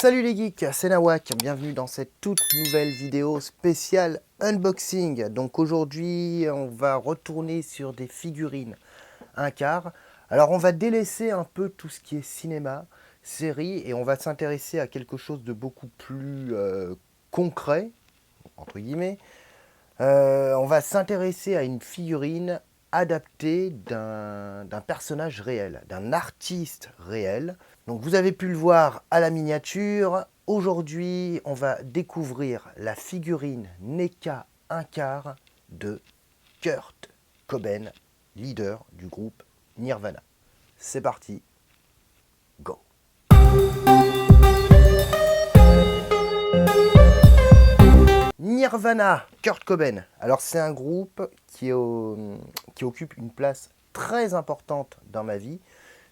Salut les geeks, c'est Nawak, bienvenue dans cette toute nouvelle vidéo spéciale unboxing. Donc aujourd'hui on va retourner sur des figurines un quart. Alors on va délaisser un peu tout ce qui est cinéma, série, et on va s'intéresser à quelque chose de beaucoup plus concret, entre guillemets. On va s'intéresser à une figurine adaptée d'un personnage réel, d'un artiste réel. Donc vous avez pu le voir à la miniature. Aujourd'hui, on va découvrir la figurine NECA 1 quart de Kurt Cobain, leader du groupe Nirvana. C'est parti, go! Nirvana, Kurt Cobain. Alors c'est un groupe qui occupe une place très importante dans ma vie,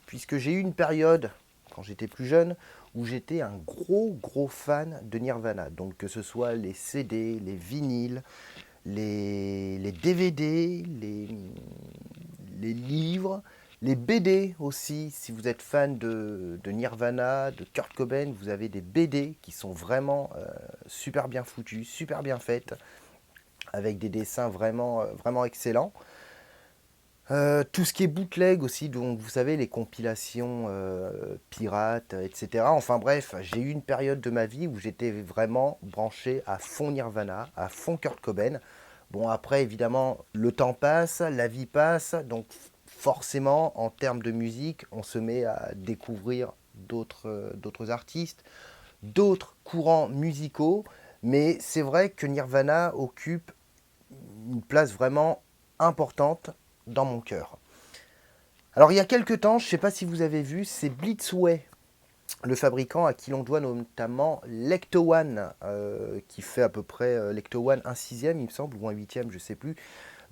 puisque j'ai eu une période, quand j'étais plus jeune, où j'étais un gros fan de Nirvana. Donc que ce soit les CD, les vinyles, les DVD, les livres, les BD aussi. Si vous êtes fan de Nirvana, de Kurt Cobain, vous avez des BD qui sont vraiment super bien foutus, super bien faites, avec des dessins vraiment excellents. Tout ce qui est bootleg aussi, donc vous savez, les compilations pirates, etc. Enfin bref, j'ai eu une période de ma vie où j'étais vraiment branché à fond Nirvana, à fond Kurt Cobain. Bon, après, évidemment, le temps passe, la vie passe, donc forcément, en termes de musique, on se met à découvrir d'autres artistes, d'autres courants musicaux, mais c'est vrai que Nirvana occupe une place vraiment importante dans mon cœur. Alors il y a quelques temps, je ne sais pas si vous avez vu, c'est Blitzway, le fabricant à qui l'on doit notamment l'Ecto One, qui fait à peu près l'Ecto One un sixième il me semble, ou un huitième, je ne sais plus.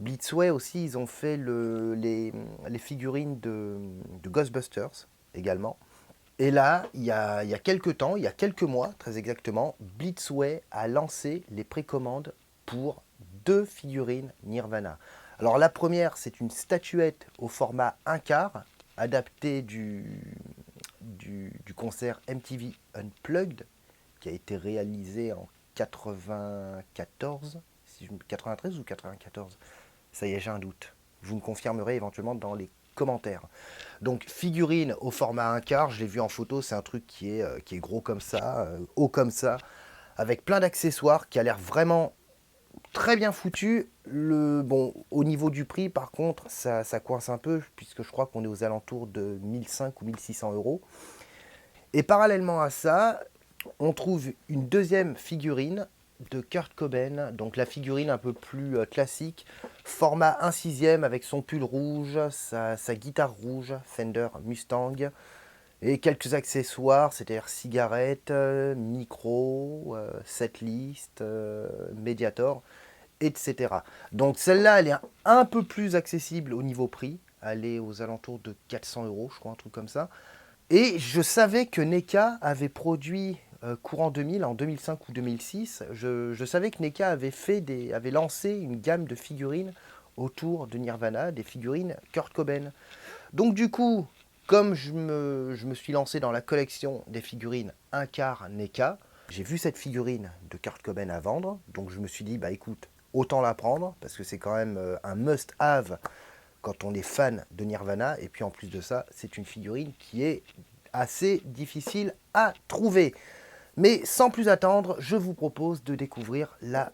Blitzway aussi, ils ont fait les figurines de Ghostbusters également. Et là, il y a quelques temps, il y a quelques mois très exactement, Blitzway a lancé les précommandes pour 2 figurines Nirvana. Alors la première, c'est une statuette au format 1 quart, adaptée du concert MTV Unplugged, qui a été réalisé en 94, 93 ou 94. Ça y est, j'ai un doute. Vous me confirmerez éventuellement dans les commentaires. Donc figurine au format 1 quart, je l'ai vu en photo, c'est un truc qui est gros comme ça, haut comme ça, avec plein d'accessoires, qui a l'air vraiment très bien foutu. Bon, au niveau du prix, par contre, ça coince un peu, puisque je crois qu'on est aux alentours de 1500 ou 1600 euros. Et parallèlement à ça, on trouve une deuxième figurine de Kurt Cobain, donc la figurine un peu plus classique, format 1 sixième avec son pull rouge, sa guitare rouge, Fender Mustang, et quelques accessoires, c'est-à-dire cigarettes, micro, setlist, Mediator, etc. Donc celle-là, elle est un peu plus accessible au niveau prix. Elle est aux alentours de 400 euros, je crois, un truc comme ça. Et je savais que NECA avait produit courant 2000, en 2005 ou 2006, je savais que NECA avait lancé une gamme de figurines autour de Nirvana, des figurines Kurt Cobain. Donc du coup, comme je me suis lancé dans la collection des figurines 1 quart NECA, j'ai vu cette figurine de Kurt Cobain à vendre, donc je me suis dit, bah écoute, autant la prendre, parce que c'est quand même un must-have quand on est fan de Nirvana, et puis en plus de ça, c'est une figurine qui est assez difficile à trouver. Mais sans plus attendre, je vous propose de découvrir la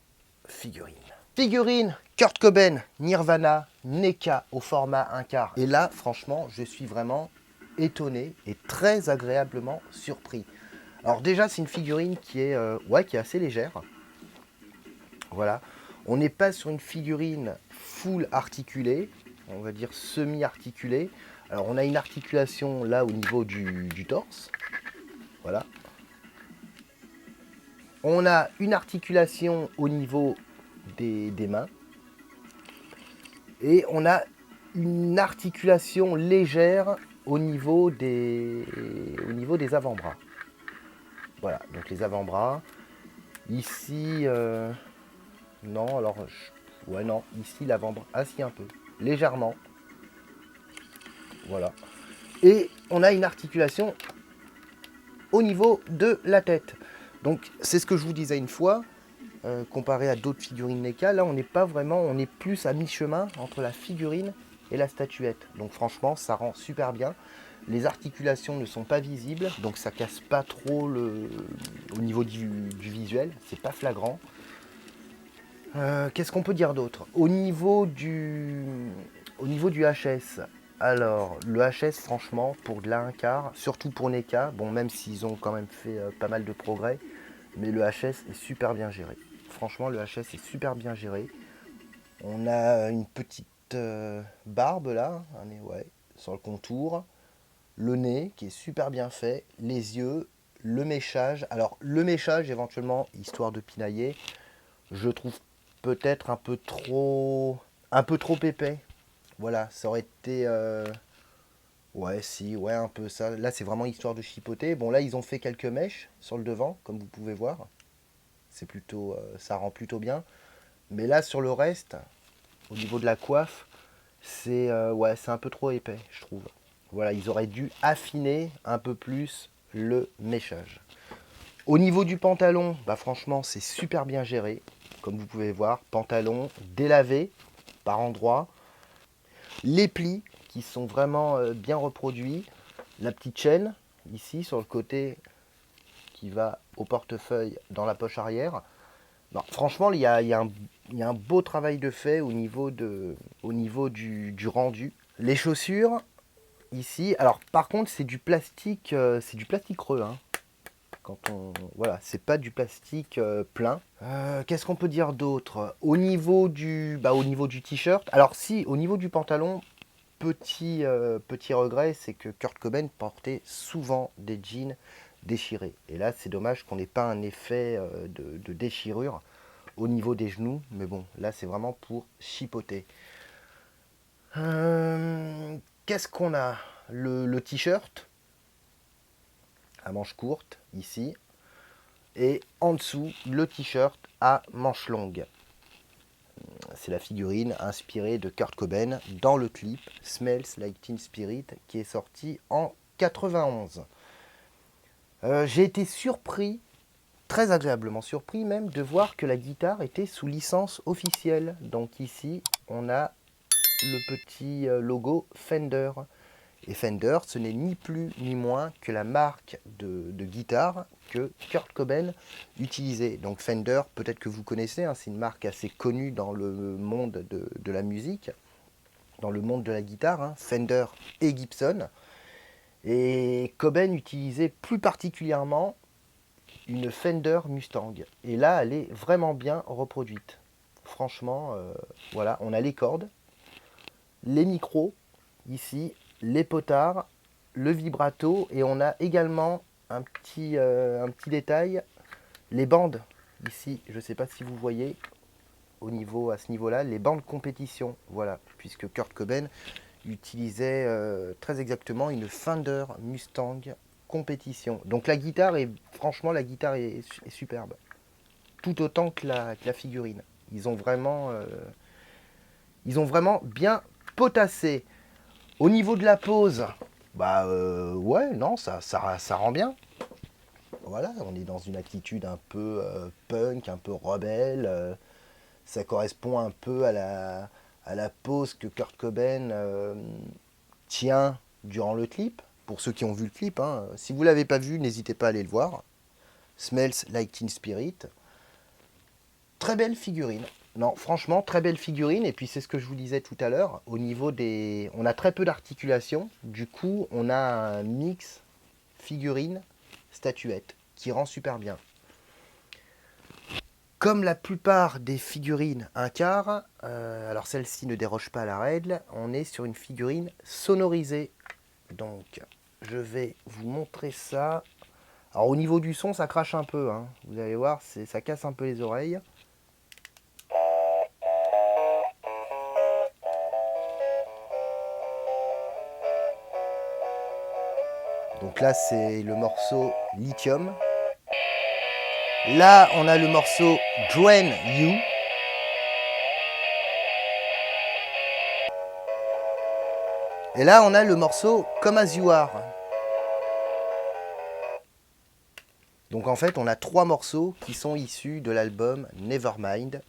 figurine. Figurine Kurt Cobain, Nirvana, NECA au format 1 quart. Et là, franchement, je suis vraiment étonné et très agréablement surpris. Alors déjà, c'est une figurine qui est assez légère. Voilà. On n'est pas sur une figurine full articulée, on va dire semi-articulée. Alors on a une articulation là au niveau du torse. Voilà. On a une articulation au niveau des mains. Et on a une articulation légère au niveau des avant-bras. Voilà, donc les avant-bras. Ici, non, alors, ouais, non, ici l'avant-bras, ah si, un peu, légèrement. Voilà. Et on a une articulation au niveau de la tête. Donc c'est ce que je vous disais une fois, comparé à d'autres figurines NECA, là on n'est pas vraiment, on est plus à mi-chemin entre la figurine et la statuette. Donc franchement ça rend super bien. Les articulations ne sont pas visibles, donc ça casse pas trop au niveau du visuel, c'est pas flagrant. Qu'est-ce qu'on peut dire d'autre au niveau du HS, alors le HS franchement pour de la 1/4, surtout pour NECA, bon même s'ils ont quand même fait pas mal de progrès, mais le HS est super bien géré. Franchement le HS est super bien géré. On a une petite barbe là, ouais, sur le contour, le nez qui est super bien fait, les yeux, le méchage. Alors le méchage éventuellement, histoire de pinailler, je trouve peut-être un peu trop épais. Voilà, ça aurait été ouais, si, ouais, un peu ça. Là, c'est vraiment histoire de chipoter. Bon, là, ils ont fait quelques mèches sur le devant, comme vous pouvez voir. C'est plutôt, ça rend plutôt bien. Mais là, sur le reste, au niveau de la coiffe, ouais, c'est un peu trop épais, je trouve. Voilà, ils auraient dû affiner un peu plus le méchage. Au niveau du pantalon, bah franchement, c'est super bien géré. Comme vous pouvez voir, pantalon délavé par endroits. Les plis qui sont vraiment bien reproduits. La petite chaîne ici sur le côté qui va au portefeuille dans la poche arrière. Non, franchement, il y a un beau travail de fait au niveau du rendu. Les chaussures, ici, alors par contre, c'est du plastique creux. Hein. Voilà, c'est pas du plastique plein. Qu'est-ce qu'on peut dire d'autre au niveau du t-shirt. Alors si, au niveau du pantalon, petit regret, c'est que Kurt Cobain portait souvent des jeans déchirés. Et là, c'est dommage qu'on n'ait pas un effet de déchirure au niveau des genoux. Mais bon, là, c'est vraiment pour chipoter. Qu'est-ce qu'on a le t-shirt à manches courtes, ici. Et en dessous, le t-shirt à manches longues. C'est la figurine inspirée de Kurt Cobain dans le clip Smells Like Teen Spirit qui est sorti en 91. J'ai été surpris, très agréablement surpris même, de voir que la guitare était sous licence officielle. Donc ici, on a le petit logo Fender. Et Fender, ce n'est ni plus ni moins que la marque de guitare que Kurt Cobain utilisait. Donc Fender, peut-être que vous connaissez, hein, c'est une marque assez connue dans le monde de la musique, dans le monde de la guitare, hein, Fender et Gibson. Et Cobain utilisait plus particulièrement une Fender Mustang. Et là, elle est vraiment bien reproduite. Franchement, voilà, on a les cordes, les micros, ici, les potards, le vibrato, et on a également un petit détail, les bandes, ici, je ne sais pas si vous voyez, à ce niveau-là, les bandes compétition, voilà, puisque Kurt Cobain utilisait très exactement une Fender Mustang compétition. Donc franchement, la guitare est superbe, tout autant que la figurine. Ils ont vraiment bien potassé. Au niveau de la pose, bah ouais, non, ça rend bien. Voilà, on est dans une attitude un peu punk, un peu rebelle. Ça correspond un peu à la pose que Kurt Cobain tient durant le clip. Pour ceux qui ont vu le clip, hein. Si vous ne l'avez pas vu, n'hésitez pas à aller le voir. Smells Like Teen Spirit. Très belle figurine. Non, franchement, très belle figurine. Et puis, c'est ce que je vous disais tout à l'heure. Au niveau des... On a très peu d'articulation. Du coup, on a un mix figurine-statuette qui rend super bien. Comme la plupart des figurines 1/4, alors celle-ci ne déroge pas à la règle, on est sur une figurine sonorisée. Donc, je vais vous montrer ça. Alors, au niveau du son, ça crache un peu. Hein. Vous allez voir, ça casse un peu les oreilles. Donc là, c'est le morceau Lithium. Là, on a le morceau Drain You. Et là, on a le morceau Come As You Are. Donc en fait, on a 3 morceaux qui sont issus de l'album Nevermind,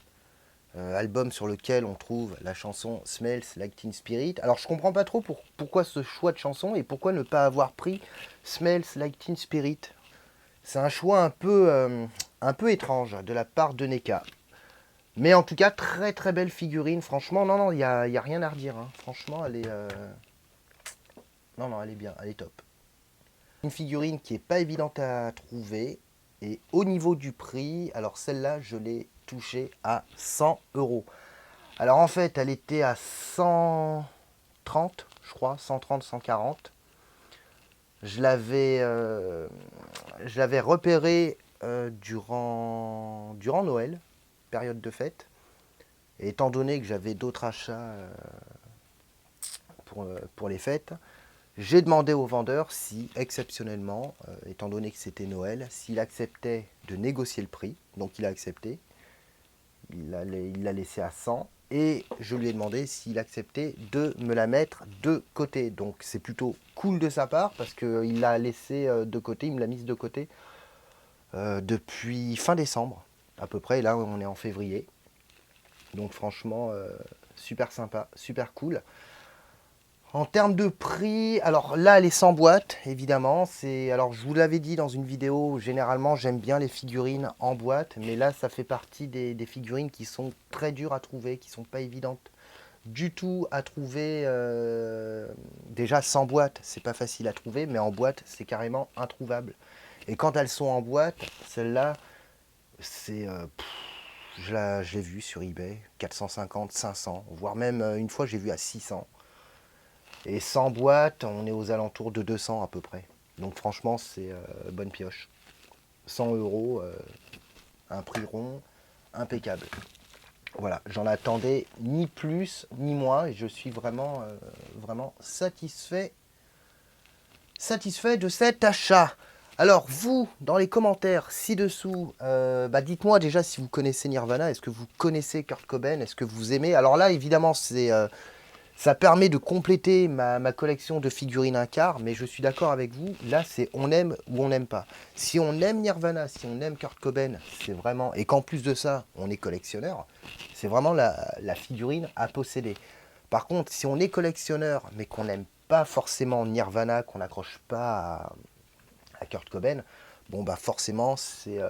album sur lequel on trouve la chanson Smells Like Teen Spirit. Alors je comprends pas trop pourquoi ce choix de chanson et pourquoi ne pas avoir pris Smells Like Teen Spirit. C'est un choix un peu étrange de la part de NECA. Mais en tout cas, très très belle figurine. Franchement, non, il n'y a rien à redire. Hein. Franchement, elle est... Non, elle est bien, elle est top. Une figurine qui n'est pas évidente à trouver. Et au niveau du prix, alors celle-là, je l'ai touchée à 100 euros. Alors en fait, elle était à 130, je crois, 130, 140. Je l'avais repérée durant Noël, période de fête. Et étant donné que j'avais d'autres achats pour les fêtes, j'ai demandé au vendeur si, exceptionnellement, étant donné que c'était Noël, s'il acceptait de négocier le prix. Donc il a accepté. Il l'a laissé à 100. Et je lui ai demandé s'il acceptait de me la mettre de côté. Donc c'est plutôt cool de sa part parce qu'il l'a laissé de côté, il me l'a mise de côté depuis fin décembre à peu près. Et là on est en février. Donc franchement, super sympa, super cool. En termes de prix, alors là, elle est sans boîte, évidemment. Alors, je vous l'avais dit dans une vidéo, généralement, j'aime bien les figurines en boîte. Mais là, ça fait partie des figurines qui sont très dures à trouver, qui sont pas évidentes du tout à trouver. Déjà, sans boîte, c'est pas facile à trouver. Mais en boîte, c'est carrément introuvable. Et quand elles sont en boîte, celle-là, c'est... je l'ai vue sur eBay, 450, 500. Voire même, une fois, j'ai vu à 600. Et sans boîte, on est aux alentours de 200 à peu près. Donc franchement, c'est bonne pioche. 100 euros, un prix rond, impeccable. Voilà, j'en attendais ni plus ni moins et je suis vraiment, vraiment satisfait de cet achat. Alors vous, dans les commentaires ci-dessous, dites-moi déjà si vous connaissez Nirvana, est-ce que vous connaissez Kurt Cobain, est-ce que vous aimez? Alors là, évidemment, ça permet de compléter ma collection de figurines un quart, mais je suis d'accord avec vous, là c'est on aime ou on n'aime pas. Si on aime Nirvana, si on aime Kurt Cobain, c'est vraiment, et qu'en plus de ça, on est collectionneur, c'est vraiment la figurine à posséder. Par contre, si on est collectionneur, mais qu'on n'aime pas forcément Nirvana, qu'on n'accroche pas à Kurt Cobain, bon bah forcément c'est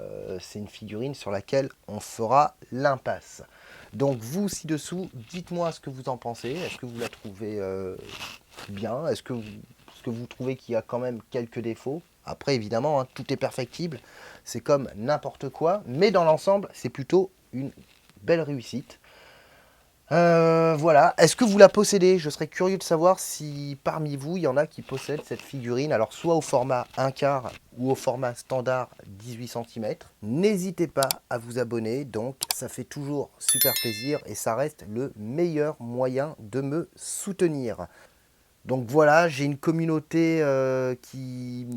une figurine sur laquelle on fera l'impasse. Donc vous ci-dessous, dites-moi ce que vous en pensez. Est-ce que vous la trouvez bien? Est-ce que vous trouvez qu'il y a quand même quelques défauts? Après évidemment, hein, tout est perfectible, c'est comme n'importe quoi, mais dans l'ensemble c'est plutôt une belle réussite. Voilà, est-ce que vous la possédez? Je serais curieux de savoir si parmi vous, il y en a qui possèdent cette figurine, alors soit au format 1 quart ou au format standard 18 cm. N'hésitez pas à vous abonner, donc ça fait toujours super plaisir et ça reste le meilleur moyen de me soutenir. Donc voilà, j'ai une communauté qui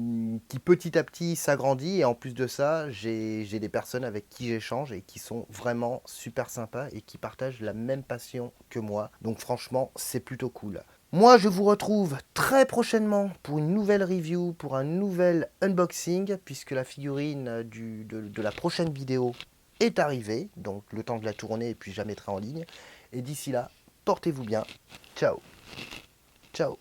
petit à petit s'agrandit et en plus de ça, j'ai des personnes avec qui j'échange et qui sont vraiment super sympas et qui partagent la même passion que moi. Donc franchement, c'est plutôt cool. Moi, je vous retrouve très prochainement pour une nouvelle review, pour un nouvel unboxing, puisque la figurine de la prochaine vidéo est arrivée. Donc le temps de la tourner et puis je la mettrai en ligne. Et d'ici là, portez-vous bien. Ciao. Ciao.